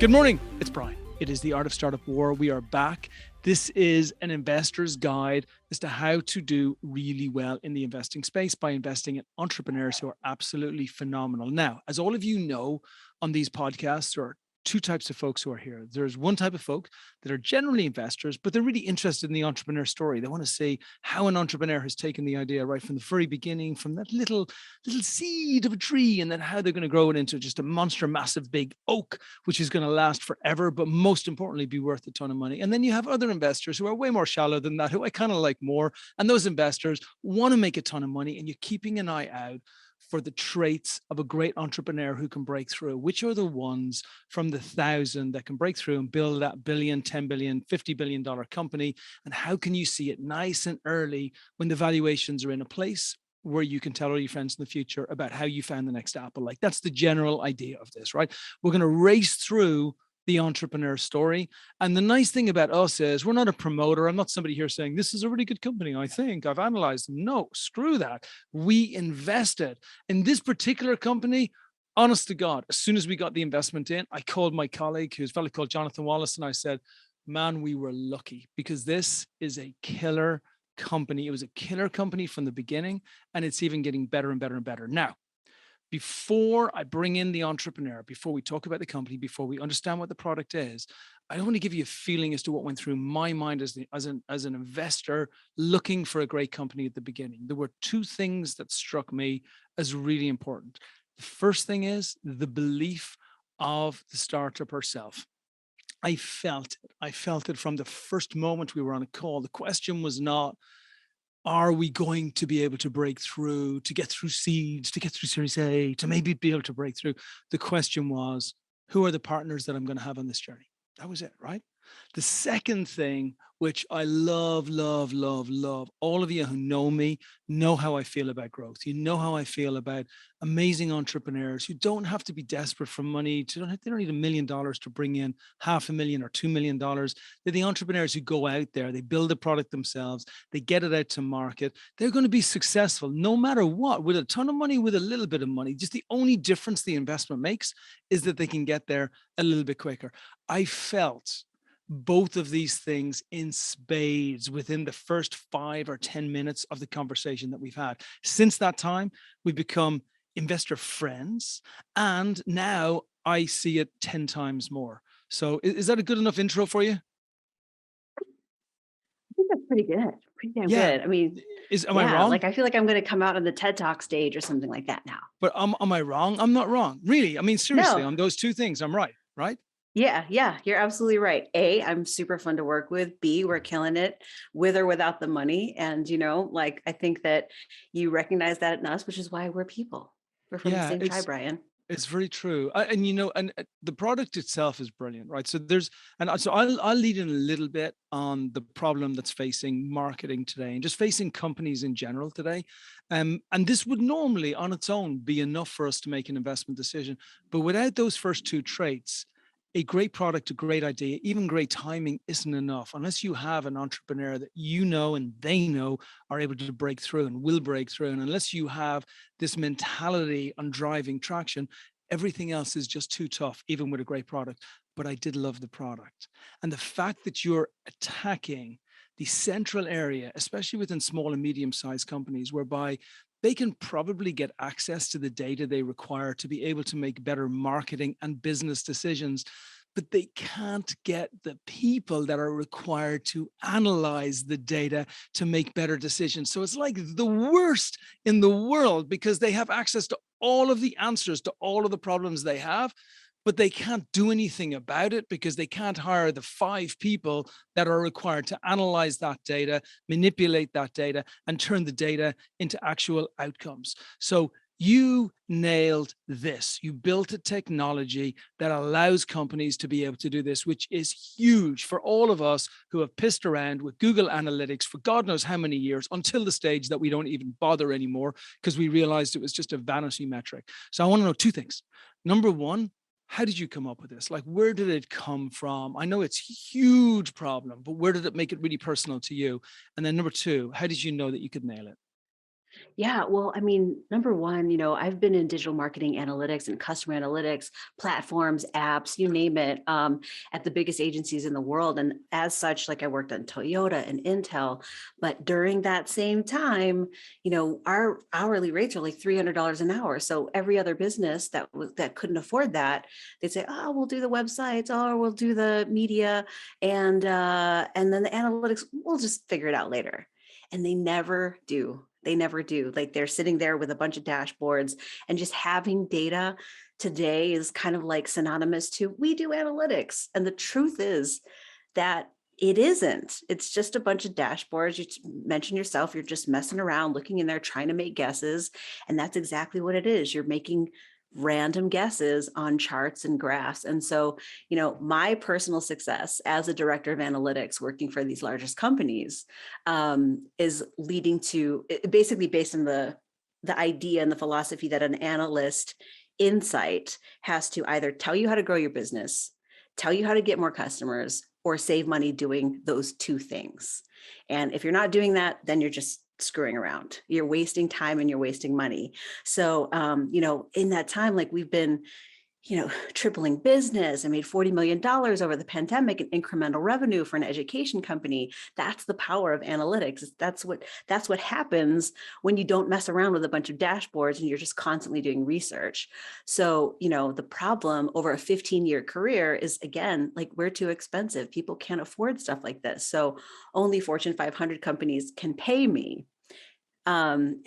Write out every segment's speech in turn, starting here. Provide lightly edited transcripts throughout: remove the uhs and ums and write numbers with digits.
Good morning, it's Brian. It is the Art of Startup War. We are back. This is an investor's guide as to how to do really well in the investing space by investing in entrepreneurs who are absolutely phenomenal. Now, as all of you know, on these podcasts, there are two types of folks who are here. There's one type of folk that are generally investors, but they're really interested in the entrepreneur story. They want to see how an entrepreneur has taken the idea right from the very beginning, from that little seed of a tree, and then how they're going to grow it into just a monster, massive, big oak, which is going to last forever, but most importantly, be worth a ton of money. And then you have other investors who are way more shallow than that, who I kind of like more. And those investors want to make a ton of money, and you're keeping an eye out for the traits of a great entrepreneur who can break through. Which are the ones from the 1,000 that can break through and build that billion, 10 billion, $50 billion company? And how can you see it nice and early when the valuations are in a place where you can tell all your friends in the future about how you found the next Apple? Like, that's the general idea of this, right? We're going to race through the entrepreneur story. And the nice thing about us is we're not a promoter. I'm not somebody here saying, this is a really good company. I think I've analyzed them. No, screw that. We invested in this particular company. Honest to God, as soon as we got the investment in, I called my colleague, who's a fellow called Jonathan Wallace, and I said, man, we were lucky because this is a killer company. It was a killer company from the beginning, and it's even getting better and better and better. Now, before I bring in the entrepreneur, before we talk about the company, before we understand what the product is, I want to give you a feeling as to what went through my mind as an investor looking for a great company at the beginning. There were two things that struck me as really important. The first thing is the belief of the startup herself. I felt it. I felt it from the first moment we were on a call. The question was not, are we going to be able to break through, to get through seeds, to get through Series A, to maybe be able to break through? The question was, who are the partners that I'm going to have on this journey? That was it, right? The second thing, which I love, love, love, love, all of you who know me know how I feel about growth. You know how I feel about amazing entrepreneurs who don't have to be desperate for money. They don't need $1 million to bring in $500,000 or $2 million. They're the entrepreneurs who go out there, they build a product themselves, they get it out to market. They're going to be successful no matter what, with a ton of money, with a little bit of money. Just the only difference the investment makes is that they can get there a little bit quicker. I felt both of these things in spades within the first 5 or 10 minutes of the conversation that we've had. Since that time, we've become investor friends, and now I see it 10 times more. So is that a good enough intro for you? I think that's pretty good. Pretty damn Yeah. good. I mean, Am I wrong? like I feel like I'm going to come out on the TED Talk stage or something like that now. But am I wrong? I'm not wrong. Really. I mean, seriously, No. on those two things, I'm right, right? Yeah, you're absolutely right. A, I'm super fun to work with. B, we're killing it with or without the money. And, like, I think that you recognize that in us, which is why we're people. We're from the Yeah, same tribe, Brian. it's very true. And the product itself is brilliant, right? So I'll lead in a little bit on the problem that's facing marketing today and just facing companies in general today. And this would normally on its own be enough for us to make an investment decision. But without those first two traits, a great product, a great idea, even great timing isn't enough unless you have an entrepreneur that you know and they know are able to break through and will break through. And unless you have this mentality on driving traction, everything else is just too tough, even with a great product. But I did love the product. And the fact that you're attacking the central area, especially within small and medium-sized companies, whereby they can probably get access to the data they require to be able to make better marketing and business decisions, but they can't get the people that are required to analyze the data to make better decisions. So it's like the worst in the world because they have access to all of the answers to all of the problems they have, but they can't do anything about it because they can't hire the 5 people that are required to analyze that data, manipulate that data, and turn the data into actual outcomes. So you nailed this. You built a technology that allows companies to be able to do this, which is huge for all of us who have pissed around with Google Analytics for God knows how many years, until the stage that we don't even bother anymore because we realized it was just a vanity metric. So I want to know 2 things. Number 1, how did you come up with this? Like, where did it come from? I know it's a huge problem, but where did it make it really personal to you? And then number 2, how did you know that you could nail it? Yeah, well, I mean, number one, I've been in digital marketing analytics and customer analytics, platforms, apps, you name it, at the biggest agencies in the world. And as such, like I worked on Toyota and Intel, but during that same time, our hourly rates are like $300 an hour. So every other business that couldn't afford that, they'd say, "Oh, we'll do the websites, or we'll do the media, and then the analytics, we'll just figure it out later." And they never do. They never do. Like they're sitting there with a bunch of dashboards, and just having data today is kind of like synonymous to we do analytics. And the truth is that it isn't. It's just a bunch of dashboards. You mentioned yourself, you're just messing around, looking in there, trying to make guesses. And that's exactly what it is. You're making random guesses on charts and graphs. And so, my personal success as a director of analytics working for these largest companies is leading to basically based on the idea and the philosophy that an analyst insight has to either tell you how to grow your business, tell you how to get more customers, or save money doing those two things. And if you're not doing that, then you're just screwing around. You're wasting time and you're wasting money. So, in that time, like we've been, tripling business. I made $40 million over the pandemic in incremental revenue for an education company. That's the power of analytics. That's what happens when you don't mess around with a bunch of dashboards and you're just constantly doing research. So, the problem over a 15-year career is, again, like we're too expensive. People can't afford stuff like this. So only Fortune 500 companies can pay me. And,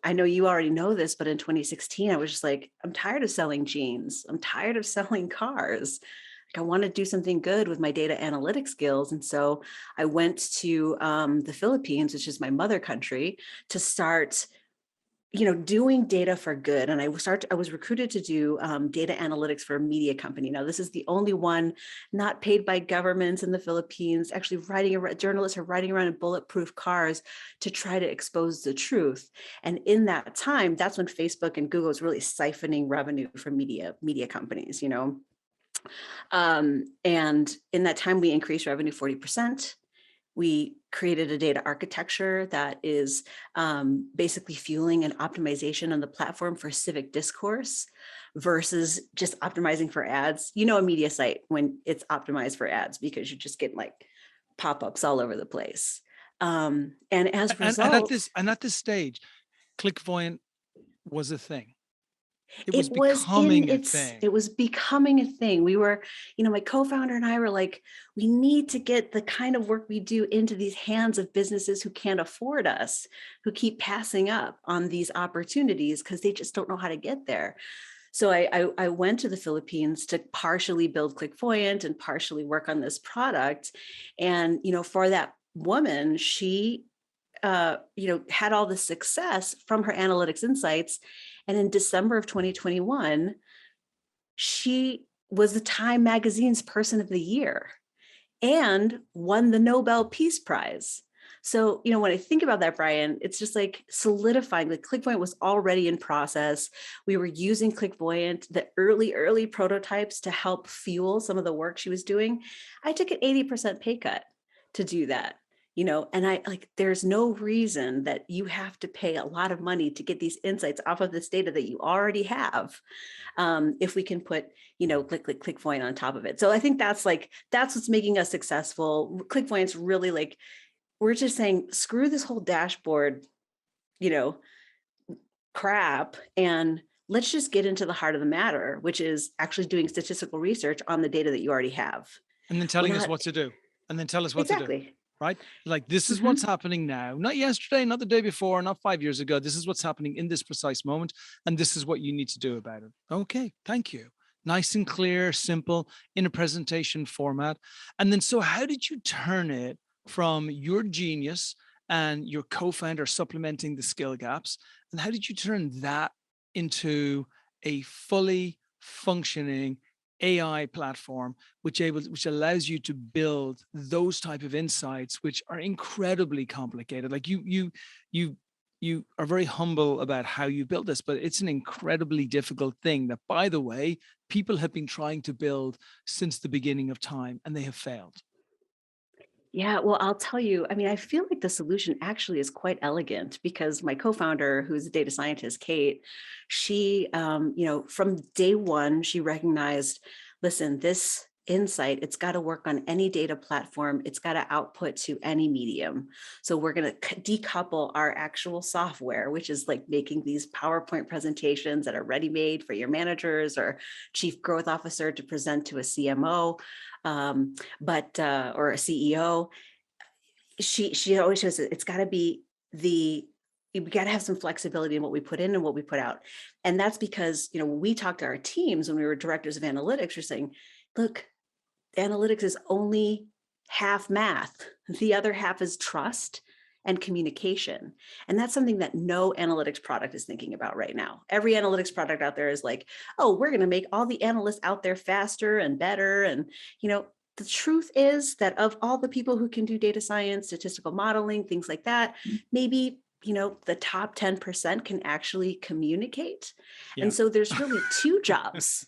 I know you already know this, but in 2016, I was just like, I'm tired of selling jeans. I'm tired of selling cars. Like, I want to do something good with my data analytics skills. And so I went to the Philippines, which is my mother country, to start doing data for good. And I was recruited to do data analytics for a media company. Now, this is the only one not paid by governments in the Philippines. Actually, journalists are riding around in bulletproof cars to try to expose the truth. And in that time, that's when Facebook and Google was really siphoning revenue from media companies, and in that time, we increased revenue 40%. We created a data architecture that is basically fueling an optimization on the platform for civic discourse versus just optimizing for ads. A media site when it's optimized for ads because you're just getting like pop-ups all over the place. And as a result, And at this stage, Clickvoyant was a thing. It was it was in becoming a its, thing. it was becoming a thing. We were, my co-founder and I were like, we need to get the kind of work we do into these hands of businesses who can't afford us, who keep passing up on these opportunities because they just don't know how to get there. So I went to the Philippines to partially build Clickvoyant and partially work on this product. And, for that woman, she had all the success from her analytics insights. And in December of 2021, she was the Time Magazine's Person of the Year and won the Nobel Peace Prize. So, when I think about that, Brian, it's just like solidifying. Like Clickvoyant was already in process. We were using Clickvoyant, the early prototypes to help fuel some of the work she was doing. I took an 80% pay cut to do that. And I like, there's no reason that you have to pay a lot of money to get these insights off of this data that you already have. If we can put, Clickvoyant on top of it. So I think that's what's making us successful. Clickvoyant's really like, we're just saying, screw this whole dashboard, crap, and let's just get into the heart of the matter, which is actually doing statistical research on the data that you already have. And then telling us what to do. And then tell us what to do. Exactly. Right? Like, this is what's happening now, not yesterday, not the day before, not 5 years ago. This is what's happening in this precise moment. And this is what you need to do about it. Okay, thank you. Nice and clear, simple, in a presentation format. And then, so how did you turn it from your genius and your co-founder supplementing the skill gaps? And how did you turn that into a fully functioning AI platform, which allows you to build those type of insights, which are incredibly complicated? Like you are very humble about how you built this, but it's an incredibly difficult thing that, by the way, people have been trying to build since the beginning of time, and they have failed. Yeah, well, I'll tell you, I mean, I feel like the solution actually is quite elegant because my co-founder, who's a data scientist, Kate, she, from day one, she recognized, listen, this insight, it's got to work on any data platform. It's got to output to any medium. So we're going to decouple our actual software, which is like making these PowerPoint presentations that are ready-made for your managers or chief growth officer to present to a CMO. Or a CEO, she always says it's got to be we got to have some flexibility in what we put in and what we put out. And that's because, when we talk to our teams, when we were directors of analytics, we're saying, look, analytics is only half math. The other half is trust and communication. And that's something that no analytics product is thinking about right now. Every analytics product out there is like, oh, we're going to make all the analysts out there faster and better. And, the truth is that of all the people who can do data science, statistical modeling, things like that, maybe the top 10% can actually communicate. Yeah. And so there's really two jobs.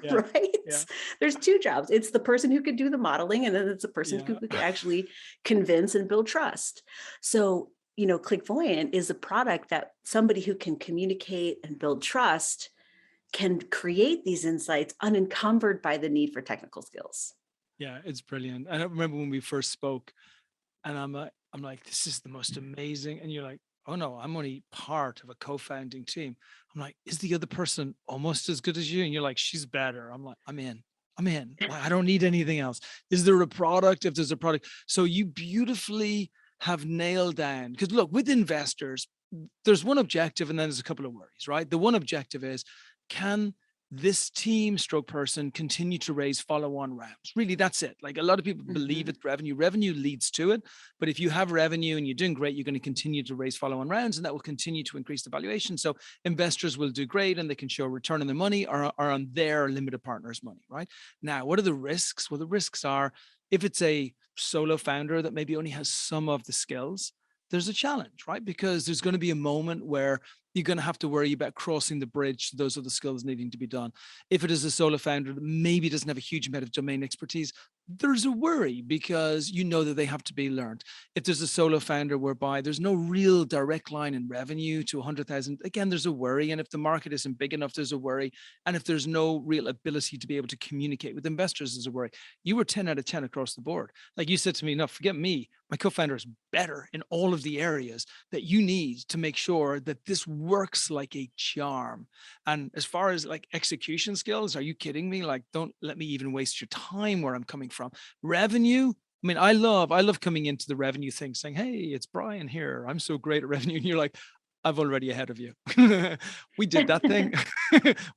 Yeah. Right? Yeah. There's two jobs. It's the person who could do the modeling, and then it's the person who could actually convince and build trust. So, Clickvoyant is a product that somebody who can communicate and build trust can create these insights unencumbered by the need for technical skills. Yeah, it's brilliant. I remember when we first spoke, and I'm like, this is the most amazing. And you're like, oh no, I'm only part of a co-founding team. I'm like, is the other person almost as good as you? And you're like, she's better. I'm like, I'm in. Like, I don't need anything else. Is there a product? If there's a product. So you beautifully have nailed down, because look, with investors, there's one objective and then there's a couple of worries, right? The one objective is, can this team stroke person continue to raise follow-on rounds? Really, that's it. Like, a lot of people believe it's revenue leads to it. But if you have revenue and you're doing great, you're going to continue to raise follow-on rounds, and that will continue to increase the valuation. So investors will do great and they can show a return on their money or on their limited partners' money, right? Now, what are the risks? Well, the risks are, if it's a solo founder that maybe only has some of the skills, there's a challenge, right? Because there's going to be a moment where you're going to have to worry about crossing the bridge to those other skills needing to be done. If it is a solo founder that maybe doesn't have a huge amount of domain expertise, there's a worry because you know that they have to be learned. If there's a solo founder whereby there's no real direct line in revenue to 100,000, again, there's a worry. And if the market isn't big enough, there's a worry. And if there's no real ability to be able to communicate with investors, there's a worry. You were 10 out of 10 across the board. Like you said to me, no, forget me. My co-founder is better in all of the areas that you need to make sure that this works like a charm. And as far as like execution skills, are you kidding me? Like, don't let me even waste your time where I'm coming from. Revenue, I mean, I love coming into the revenue thing saying, hey, it's Brian here. I'm so great at revenue. And you're like, I'm already ahead of you. We did that thing.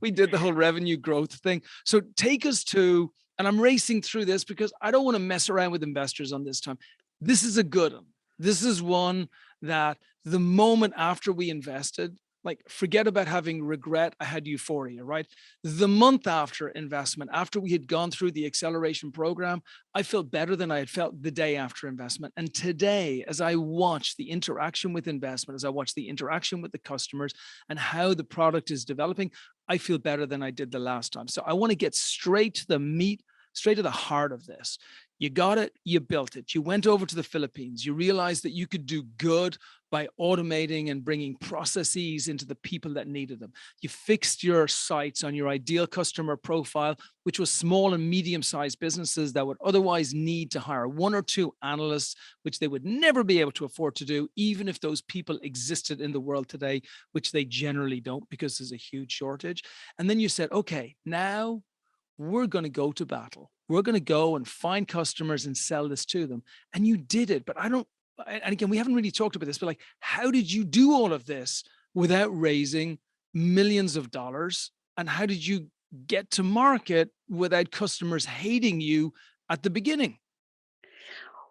We did the whole revenue growth thing. So take us to, and I'm racing through this because I don't want to mess around with investors on this time. This is a good one. This is one that the moment after we invested, like, forget about having regret. I had euphoria, right? The month after investment, after we had gone through the acceleration program, I felt better than I had felt the day after investment. And today, as I watch the interaction with investment, as I watch the interaction with the customers and how the product is developing, I feel better than I did the last time. So I want to get straight to the meat, straight to the heart of this. You got it, you built it. You went over to the Philippines. You realized that you could do good by automating and bringing processes into the people that needed them. You fixed your sights on your ideal customer profile, which was small and medium-sized businesses that would otherwise need to hire one or two analysts, which they would never be able to afford to do, even if those people existed in the world today, which they generally don't because there's a huge shortage. And then you said, okay, now we're going to go to battle. We're going to go and find customers and sell this to them. And you did it. But and again, we haven't really talked about this, but like, how did you do all of this without raising millions of dollars? And how did you get to market without customers hating you at the beginning?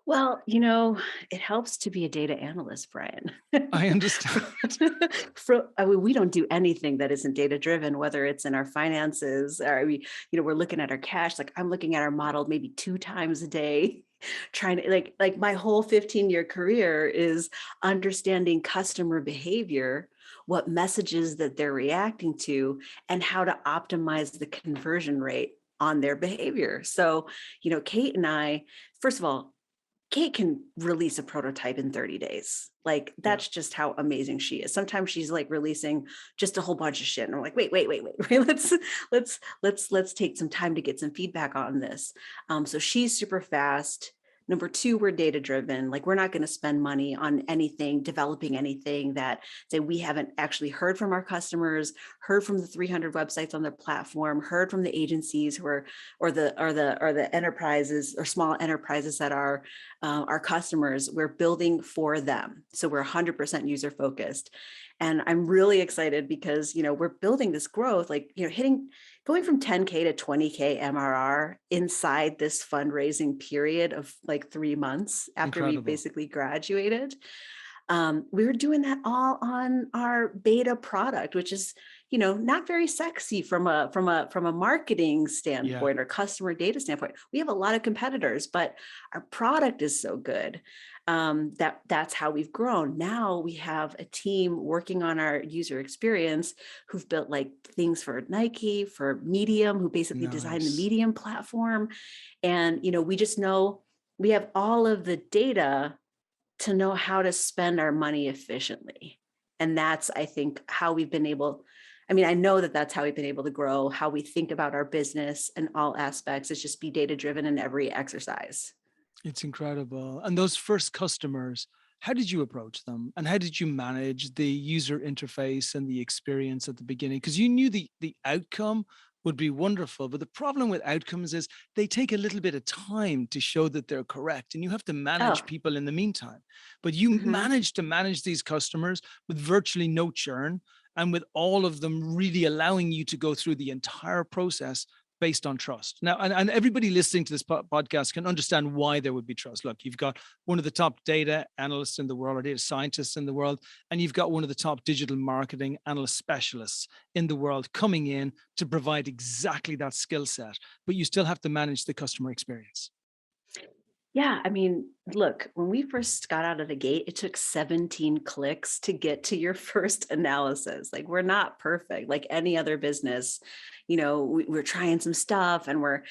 Well, it helps to be a data analyst, Brian. I understand. We don't do anything that isn't data driven, whether it's in our finances or we're looking at our cash. Like, I'm looking at our model maybe 2 times a day, trying to like my whole 15-year career is understanding customer behavior, what messages that they're reacting to, and how to optimize the conversion rate on their behavior. So, Kate and I, first of all, Kate can release a prototype in 30 days. Like, that's just how amazing she is. Sometimes she's like releasing just a whole bunch of shit. And I'm like, wait, let's take some time to get some feedback on this. So she's super fast. Number two, we're data driven. Like, we're not going to spend money on anything, developing anything that say we haven't actually heard from our customers, heard from the 300 websites on their platform, heard from the agencies who are, or the enterprises or small enterprises that are our customers. We're building for them. So we're 100% user focused. And I'm really excited because, we're building this growth, like, going from 10K to 20K MRR inside this fundraising period of like 3 months after we basically graduated. We were doing that all on our beta product, which is, not very sexy from a marketing standpoint or customer data standpoint. We have a lot of competitors, but our product is so good. That's how we've grown. Now we have a team working on our user experience who've built like things for Nike, for Medium, who basically designed the Medium platform. And, we just know we have all of the data to know how to spend our money efficiently. And that's, I think, how we've been able, I know that that's how we've been able to grow, how we think about our business and all aspects is just be data driven in every exercise. It's incredible. And those first customers, how did you approach them? And how did you manage the user interface and the experience at the beginning? Because you knew the outcome would be wonderful. But the problem with outcomes is they take a little bit of time to show that they're correct. And you have to manage people in the meantime. But you managed to manage these customers with virtually no churn and with all of them really allowing you to go through the entire process based on trust. Now, and everybody listening to this podcast can understand why there would be trust. Look, you've got one of the top data analysts in the world, or data scientists in the world, and you've got one of the top digital marketing analyst specialists in the world coming in to provide exactly that skill set, but you still have to manage the customer experience. Yeah, look, when we first got out of the gate, it took 17 clicks to get to your first analysis. Like, we're not perfect like any other business. We're trying some stuff and we're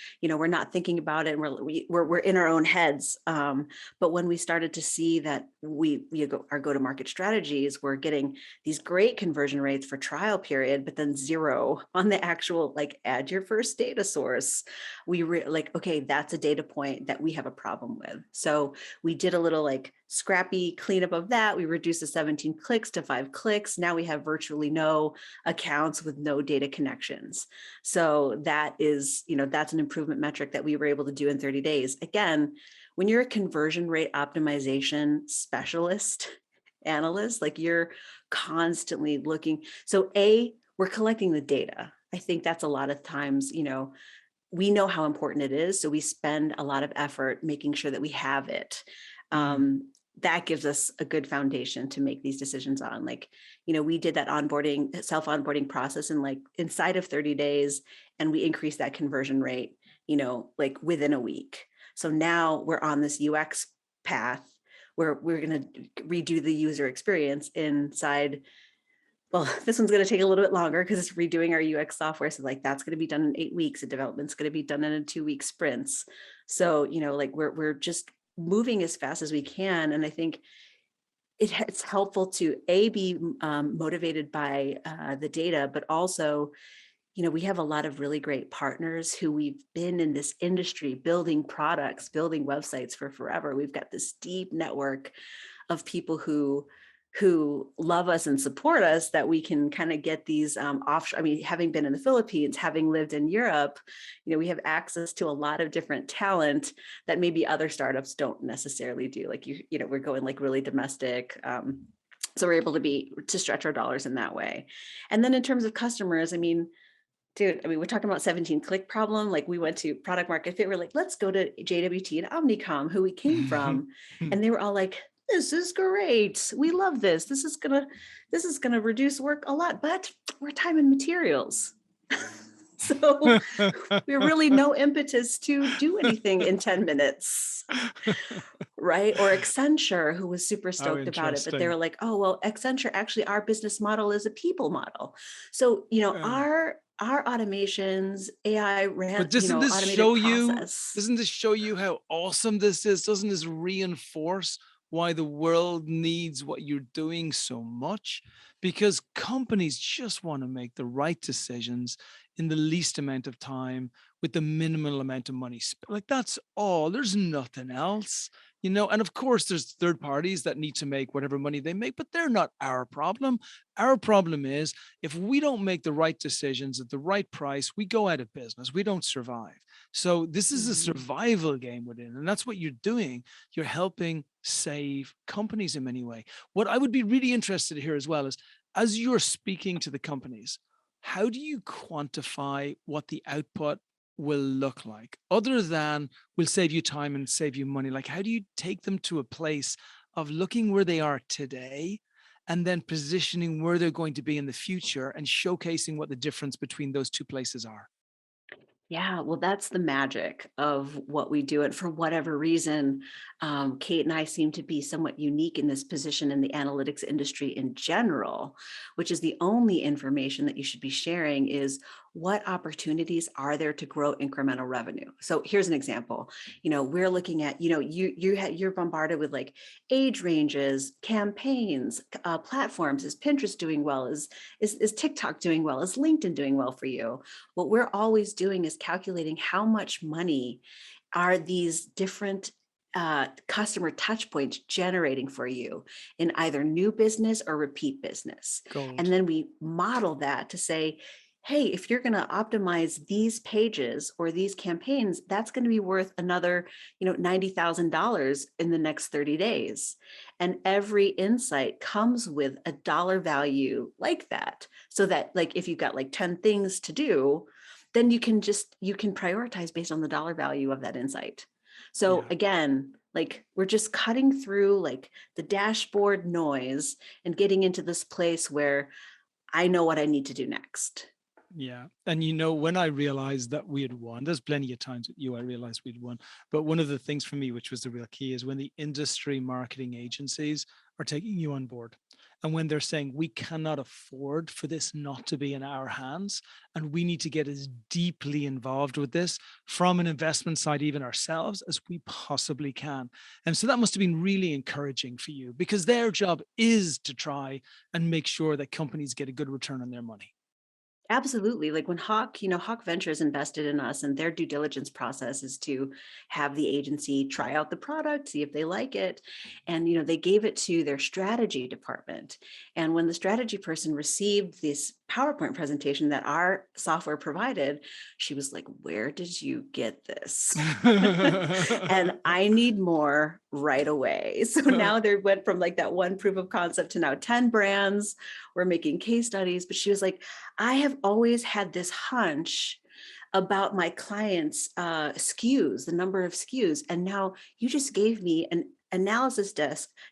not thinking about it, and we're in our own heads. But when we started to see that our go-to-market strategies, we're getting these great conversion rates for trial period, but then zero on the actual, like, add your first data source. We like, okay, that's a data point that we have a problem with. So we did a little like scrappy cleanup of that. We reduced the 17 clicks to 5 clicks. Now we have virtually no accounts with no data connections. So that is, that's an improvement metric that we were able to do in 30 days. Again, when you're a conversion rate optimization specialist, analyst, like, you're constantly looking. So we're collecting the data. I think that's a lot of times, we know how important it is. So we spend a lot of effort making sure that we have it. That gives us a good foundation to make these decisions on. Like, we did that self-onboarding process in like inside of 30 days, and we increased that conversion rate, like within a week. So now we're on this UX path where we're going to redo the user experience inside. Well, this one's going to take a little bit longer because it's redoing our UX software. So like, that's going to be done in 8 weeks. The development's going to be done in 2-week sprints. So, like, we're just moving as fast as we can. And I think it's helpful to be motivated by the data, but also, we have a lot of really great partners who we've been in this industry building products, building websites for forever. We've got this deep network of people who love us and support us, that we can kind of get these offshore. Having been in the Philippines, having lived in Europe, we have access to a lot of different talent that maybe other startups don't necessarily do. Like, we're going like really domestic. So we're able to stretch our dollars in that way. And then in terms of customers, dude, we're talking about 17 click problem. Like, we went to product market fit. We're like, let's go to JWT and Omnicom, who we came from. And they were all like, this is great. We love this. This is gonna reduce work a lot, but we're time and materials. So we're really no impetus to do anything in 10 minutes. right? Or Accenture, who was super How stoked about it, but they were interesting. like, oh, well, Accenture, actually, our business model is a people model. So, Uh, our automations, AI ran, but doesn't this automated show you, process. doesn't this show you how awesome this is? Doesn't this reinforce why the world needs what you're doing so much? Because companies just want to make the right decisions in the least amount of time with the minimal amount of money. Like that's all. There's nothing else. And of course there's third parties that need to make whatever money they make, but they're not our problem. Our problem is if we don't make the right decisions at the right price, we go out of business. We don't survive. So this is a Mhm. survival game within, and that's what you're doing. You're helping save companies in many ways. What I would be really interested to hear as well is, as you're speaking to the companies, how do you quantify what the output will look like other than will save you time and save you money? Like, how do you take them to a place of looking where they are today and then positioning where they're going to be in the future and showcasing what the difference between those two places are? Yeah, well, that's the magic of what we do. And for whatever reason, Kate and I seem to be somewhat unique in this position in the analytics industry in general, which is the only information that you should be sharing is what opportunities are there to grow incremental revenue. So here's an example. We're looking at, you're bombarded with like age ranges, campaigns, platforms. Is Pinterest doing well? Is TikTok doing well? Is LinkedIn doing well for you? What we're always doing is calculating how much money are these different customer touch points generating for you in either new business or repeat business. And Gold. then we model that to say, hey, if you're going to optimize these pages or these campaigns, that's going to be worth another, $90,000 in the next 30 days. And every insight comes with a dollar value like that. So that like, if you've got like 10 things to do, then you can prioritize based on the dollar value of that insight. So Yeah. again, like we're just cutting through like the dashboard noise and getting into this place where I know what I need to do next. Yeah. And when I realized that we had won, there's plenty of times with you, I realized we'd won. But one of the things for me, which was the real key, is when the industry marketing agencies are taking you on board. And when they're saying, we cannot afford for this not to be in our hands, and we need to get as deeply involved with this from an investment side, even ourselves, as we possibly can. And so that must have been really encouraging for you because their job is to try and make sure that companies get a good return on their money. Absolutely. Like when Hawk Ventures invested in us and their due diligence process is to have the agency try out the product, see if they like it. And, they gave it to their strategy department. And when the strategy person received this PowerPoint presentation that our software provided, she was like, where did you get this? And I need more right away. So now they went from like that one proof of concept to now 10 brands. We're making case studies. But she was like, I have always had this hunch about my clients' SKUs, the number of SKUs. And now you just gave me an analysis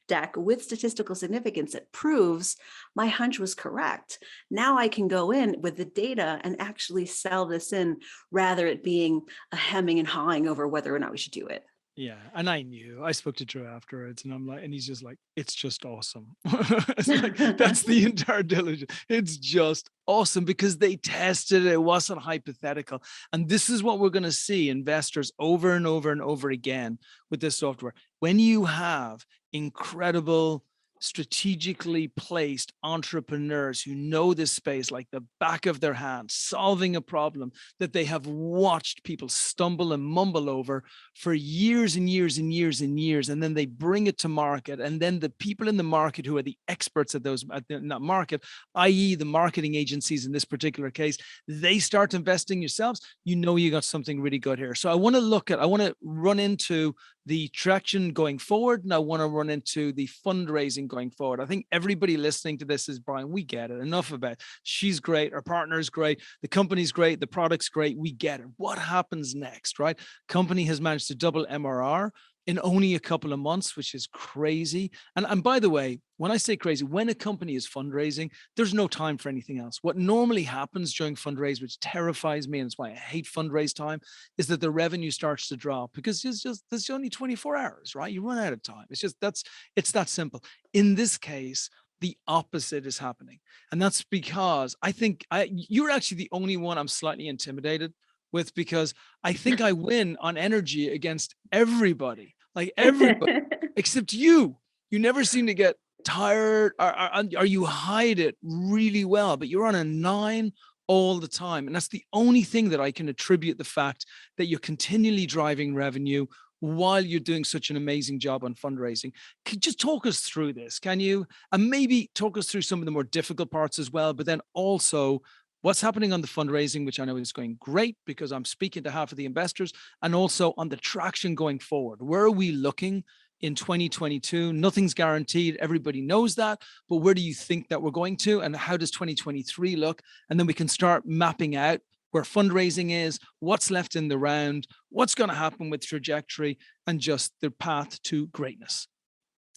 deck with statistical significance that proves my hunch was correct. Now I can go in with the data and actually sell this in rather it being a hemming and hawing over whether or not we should do it. Yeah, and I spoke to Drew afterwards, and I'm like, and he's just like, it's just awesome. It's like that's the entire diligence. It's just awesome because they tested it. It wasn't hypothetical, and this is what we're going to see investors over and over and over again with this software. When you have incredible, strategically placed entrepreneurs who know this space like the back of their hand, solving a problem that they have watched people stumble and mumble over for years and years and years and years, and then they bring it to market, and then the people in the market who are the experts at that market, i.e. the marketing agencies in this particular case, they start investing yourselves, you got something really good here. So I want to run into the traction going forward, and I want to run into the fundraising going forward. I think everybody listening to this is, Brian, we get it. Enough about it. She's great, our partner's great, the company's great, the product's great, we get it. What happens next, right? Company has managed to double MRR in only a couple of months, which is crazy. And by the way, when I say crazy, when a company is fundraising, there's no time for anything else. What normally happens during fundraise, which terrifies me, and it's why I hate fundraise time, is that the revenue starts to drop because there's only 24 hours, right? You run out of time. It's that simple. In this case, the opposite is happening. And that's because you're actually the only one I'm slightly intimidated with, because I think I win on energy against everybody, like everybody except you. You never seem to get tired, or you hide it really well, but you're on a 9 all the time. And that's the only thing that I can attribute the fact that you're continually driving revenue while you're doing such an amazing job on fundraising. Could you just talk us through this? Can you? And maybe talk us through some of the more difficult parts as well, but then also what's happening on the fundraising, which I know is going great because I'm speaking to half of the investors, and also on the traction going forward. Where are we looking in 2022? Nothing's guaranteed. Everybody knows that. But where do you think that we're going to? And how does 2023 look? And then we can start mapping out where fundraising is, what's left in the round, what's going to happen with trajectory, and just the path to greatness.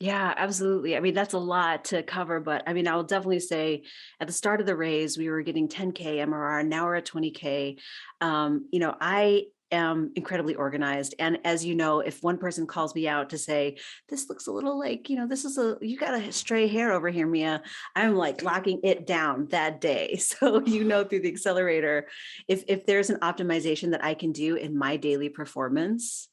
Yeah, absolutely. I mean, that's a lot to cover, but I mean, I will definitely say at the start of the raise, we were getting 10K MRR, now we're at 20K. I am incredibly organized. And as you know, if one person calls me out to say, this looks a little like, you got a stray hair over here, Mia, I'm like locking it down that day. So, through the accelerator, if there's an optimization that I can do in my daily performance,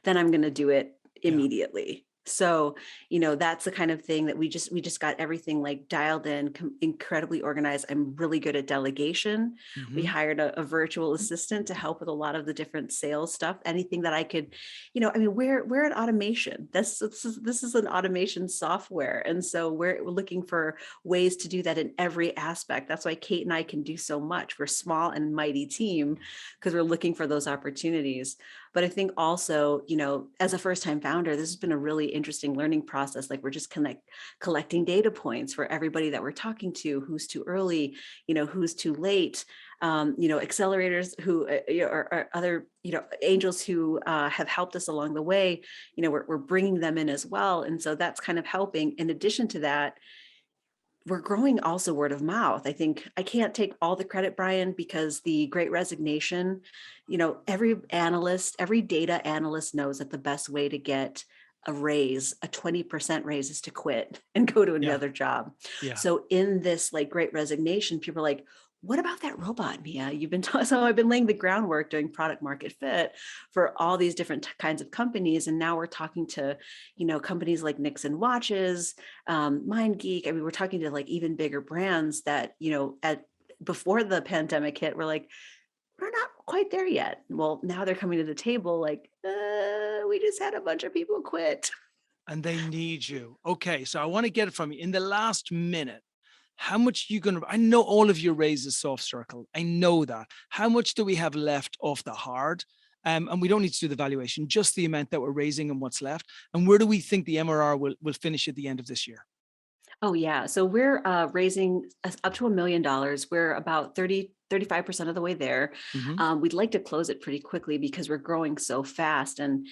then I'm going to do it immediately. So, that's the kind of thing that we just got everything like dialed in, incredibly organized. I'm really good at delegation. Mm-hmm. We hired a virtual assistant to help with a lot of the different sales stuff. Anything that I could, we're an automation. This is an automation software. And so we're looking for ways to do that in every aspect. That's why Kate and I can do so much. We're a small and mighty team because we're looking for those opportunities. But I think also, as a first-time founder, this has been a really interesting learning process. Like we're just collecting data points for everybody that we're talking to, who's too early, who's too late, accelerators who or other, angels who have helped us along the way. We're bringing them in as well. And so that's kind of helping. In addition to that, we're growing also word of mouth. I think I can't take all the credit, Brian, because the Great Resignation, every data analyst knows that the best way to get a raise, a 20% raise, is to quit and go to another job. Yeah. So in this like Great Resignation, people are like, what about that robot, Mia? So I've been laying the groundwork doing product market fit for all these different kinds of companies. And now we're talking to, companies like Nixon Watches, MindGeek. I mean, we're talking to like even bigger brands that, before the pandemic hit, we're like, we're not quite there yet. Well, now they're coming to the table like, we just had a bunch of people quit. And they need you. Okay, so I want to get it from you in the last minute. How much are you going to, I know all of your raises soft circle. I know that. How much do we have left off the hard? And we don't need to do the valuation, just the amount that we're raising and what's left. And where do we think the MRR will finish at the end of this year? Oh, yeah. So we're raising up to $1 million. We're about 35% of the way there. Mm-hmm. We'd like to close it pretty quickly because we're growing so fast. And,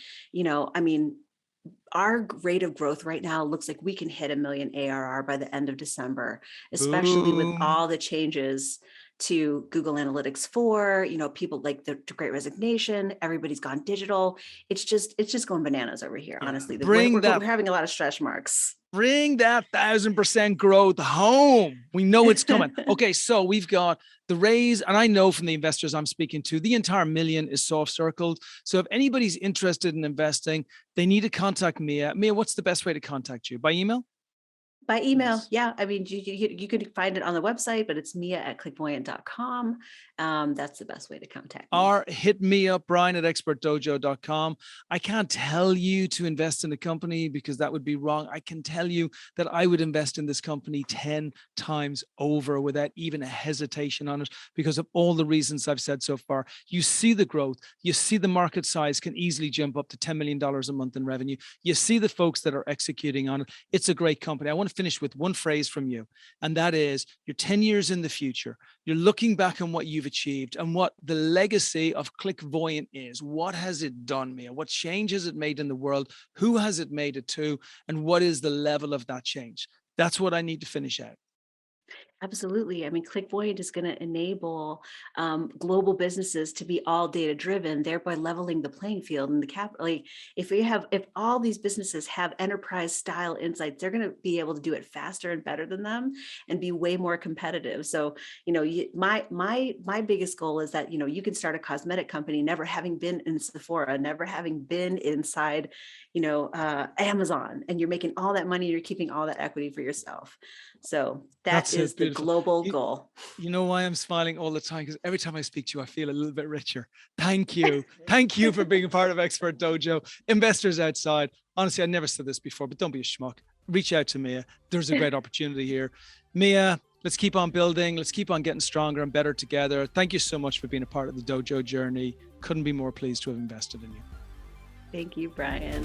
our rate of growth right now looks like we can hit 1 million ARR by the end of December, especially with all the changes to Google Analytics 4, people like the Great Resignation, everybody's gone digital. It's just going bananas over here. Yeah. Honestly, we're having a lot of stretch marks. Bring that 1,000% growth home. We know it's coming. Okay, so we've got the raise, and I know from the investors I'm speaking to, the entire $1 million is soft circled. So if anybody's interested in investing, they need to contact Mia. Mia, what's the best way to contact you? By email? By email, yes. Yeah. I mean, you could find it on the website, but it's mia@clickvoyant.com. That's the best way to contact me. Or hit me up, brian@expertdojo.com. I can't tell you to invest in a company because that would be wrong. I can tell you that I would invest in this company 10 times over without even a hesitation on it because of all the reasons I've said so far. You see the growth. You see the market size can easily jump up to $10 million a month in revenue. You see the folks that are executing on it. It's a great company. I want to finish with one phrase from you. And that is, you're 10 years in the future. You're looking back on what you've achieved and what the legacy of Clickvoyant is. What has it done, Mia? What change has it made in the world? Who has it made it to? And what is the level of that change? That's what I need to finish out. Absolutely. I mean, Clickvoyant is going to enable global businesses to be all data driven, thereby leveling the playing field. And like, if all these businesses have enterprise style insights, they're going to be able to do it faster and better than them, and be way more competitive. So, my biggest goal is that you can start a cosmetic company, never having been in Sephora, never having been inside, Amazon, and you're making all that money. You're keeping all that equity for yourself. So that is the global goal. You know why I'm smiling all the time? Because every time I speak to you, I feel a little bit richer. Thank you. Thank you for being a part of Expert Dojo. Investors outside. Honestly, I never said this before, but don't be a schmuck. Reach out to Mia. There's a great opportunity here. Mia, let's keep on building. Let's keep on getting stronger and better together. Thank you so much for being a part of the Dojo journey. Couldn't be more pleased to have invested in you. Thank you, Brian.